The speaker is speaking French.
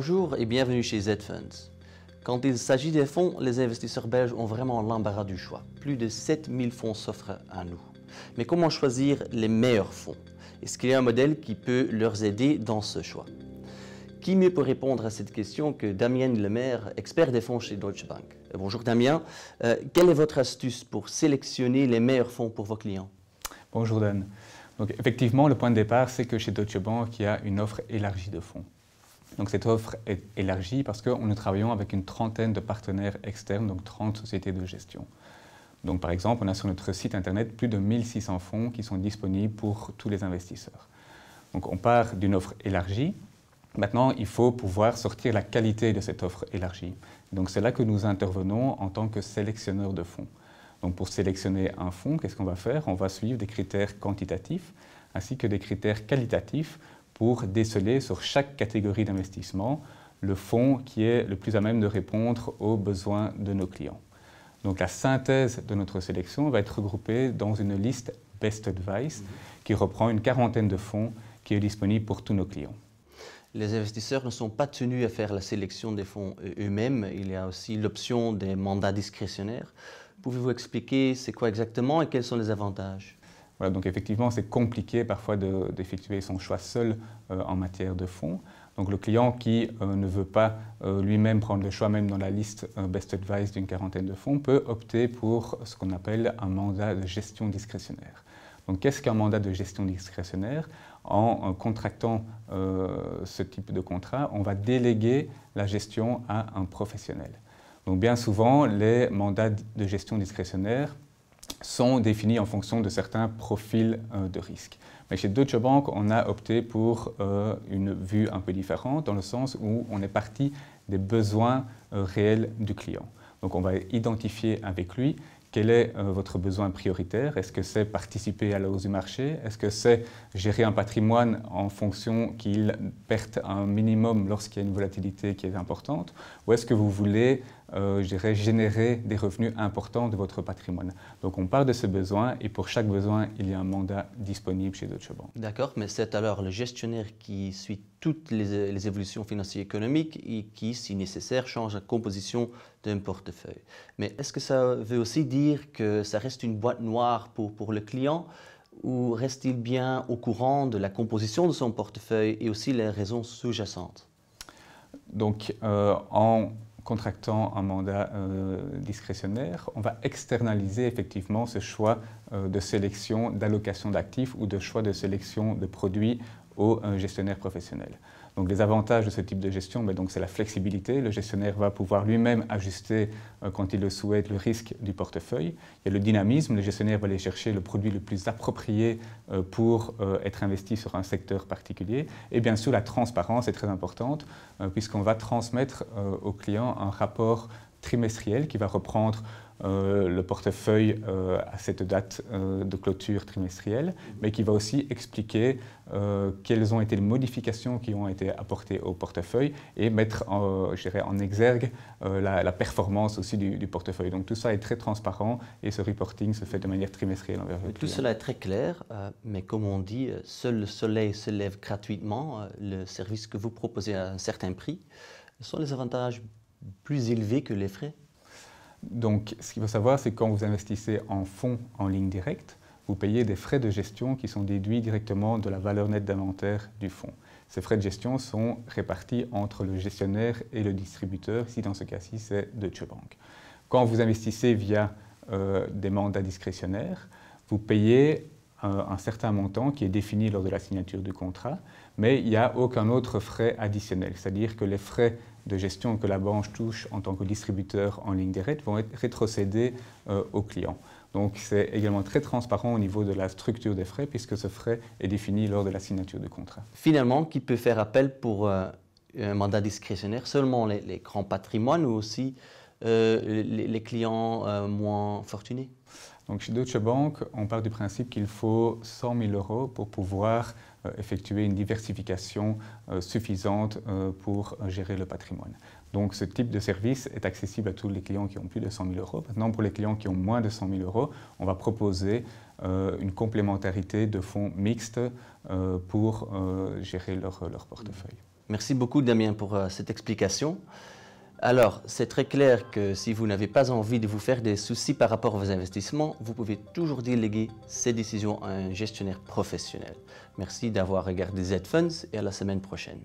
Bonjour et bienvenue chez Z-Funds. Quand il s'agit des fonds, les investisseurs belges ont vraiment l'embarras du choix. Plus de 7000 fonds s'offrent à nous. Mais comment choisir les meilleurs fonds? Est-ce qu'il y a un modèle qui peut leur aider dans ce choix? Qui mieux peut répondre à cette question que Damien Lemaire, expert des fonds chez Deutsche Bank? Bonjour Damien, quelle est votre astuce pour sélectionner les meilleurs fonds pour vos clients? Bonjour Dan. Donc effectivement, le point de départ, c'est que chez Deutsche Bank, il y a une offre élargie de fonds. Donc cette offre est élargie parce que nous travaillons avec une trentaine de partenaires externes, donc 30 sociétés de gestion. Donc par exemple, on a sur notre site internet plus de 1600 fonds qui sont disponibles pour tous les investisseurs. Donc on part d'une offre élargie. Maintenant, il faut pouvoir sortir la qualité de cette offre élargie. Donc c'est là que nous intervenons en tant que sélectionneurs de fonds. Donc pour sélectionner un fonds, qu'est-ce qu'on va faire? On va suivre des critères quantitatifs ainsi que des critères qualitatifs pour déceler sur chaque catégorie d'investissement le fonds qui est le plus à même de répondre aux besoins de nos clients. Donc la synthèse de notre sélection va être regroupée dans une liste Best Advice qui reprend une quarantaine de fonds qui est disponible pour tous nos clients. Les investisseurs ne sont pas tenus à faire la sélection des fonds eux-mêmes. Il y a aussi l'option des mandats discrétionnaires. Pouvez-vous expliquer c'est quoi exactement et quels sont les avantages? Voilà, donc effectivement, c'est compliqué parfois d'effectuer son choix seul en matière de fonds. Donc le client qui ne veut pas lui-même prendre le choix, même dans la liste Best Advice d'une quarantaine de fonds, peut opter pour ce qu'on appelle un mandat de gestion discrétionnaire. Donc qu'est-ce qu'un mandat de gestion discrétionnaire? En contractant ce type de contrat, on va déléguer la gestion à un professionnel. Donc bien souvent, les mandats de gestion discrétionnaire sont définis en fonction de certains profils de risque. Mais chez Deutsche Bank, on a opté pour une vue un peu différente, dans le sens où on est parti des besoins réels du client. Donc on va identifier avec lui quel est votre besoin prioritaire. Est-ce que c'est participer à la hausse du marché? Est-ce que c'est gérer un patrimoine en fonction qu'il perde un minimum lorsqu'il y a une volatilité qui est importante? Ou est-ce que vous voulez générer des revenus importants de votre patrimoine? Donc on part de ce besoin et pour chaque besoin, il y a un mandat disponible chez Deutsche Bank. D'accord, mais c'est alors le gestionnaire qui suit toutes les évolutions financières et économiques et qui, si nécessaire, change la composition d'un portefeuille. Mais est-ce que ça veut aussi dire que ça reste une boîte noire pour le client ou reste-t-il bien au courant de la composition de son portefeuille et aussi les raisons sous-jacentes? Donc en contractant un mandat discrétionnaire, on va externaliser effectivement ce choix de sélection d'allocation d'actifs ou de choix de sélection de produits au gestionnaire professionnel. Donc les avantages de ce type de gestion, c'est la flexibilité. Le gestionnaire va pouvoir lui-même ajuster quand il le souhaite le risque du portefeuille. Il y a le dynamisme, le gestionnaire va aller chercher le produit le plus approprié pour être investi sur un secteur particulier. Et bien sûr la transparence est très importante puisqu'on va transmettre au client un rapport trimestriel qui va reprendre le portefeuille à cette date de clôture trimestrielle, mais qui va aussi expliquer quelles ont été les modifications qui ont été apportées au portefeuille et mettre en exergue la performance aussi du portefeuille. Donc tout ça est très transparent et ce reporting se fait de manière trimestrielle envers le client. Tout cela est très clair, mais comme on dit, seul le soleil se lève gratuitement. Le service que vous proposez à un certain prix, sont les avantages plus élevés que les frais? Donc, ce qu'il faut savoir, c'est que quand vous investissez en fonds en ligne directe, vous payez des frais de gestion qui sont déduits directement de la valeur nette d'inventaire du fonds. Ces frais de gestion sont répartis entre le gestionnaire et le distributeur. Ici, dans ce cas-ci, c'est Deutsche Bank. Quand vous investissez via des mandats discrétionnaires, vous payez un certain montant qui est défini lors de la signature du contrat, mais il n'y a aucun autre frais additionnel. C'est-à-dire que les frais de gestion que la banque touche en tant que distributeur en ligne directe vont être rétrocédés aux clients. Donc c'est également très transparent au niveau de la structure des frais puisque ce frais est défini lors de la signature du contrat. Finalement, qui peut faire appel pour un mandat discrétionnaire? Seulement les grands patrimoines ou aussi les clients moins fortunés? Donc chez Deutsche Bank, on part du principe qu'il faut 100 000 € pour pouvoir effectuer une diversification suffisante pour gérer le patrimoine. Donc ce type de service est accessible à tous les clients qui ont plus de 100 000 €. Maintenant, pour les clients qui ont moins de 100 000 €, on va proposer une complémentarité de fonds mixtes pour gérer leur portefeuille. Merci beaucoup Damien pour cette explication. Alors, c'est très clair que si vous n'avez pas envie de vous faire des soucis par rapport à vos investissements, vous pouvez toujours déléguer ces décisions à un gestionnaire professionnel. Merci d'avoir regardé Z-Funds et à la semaine prochaine.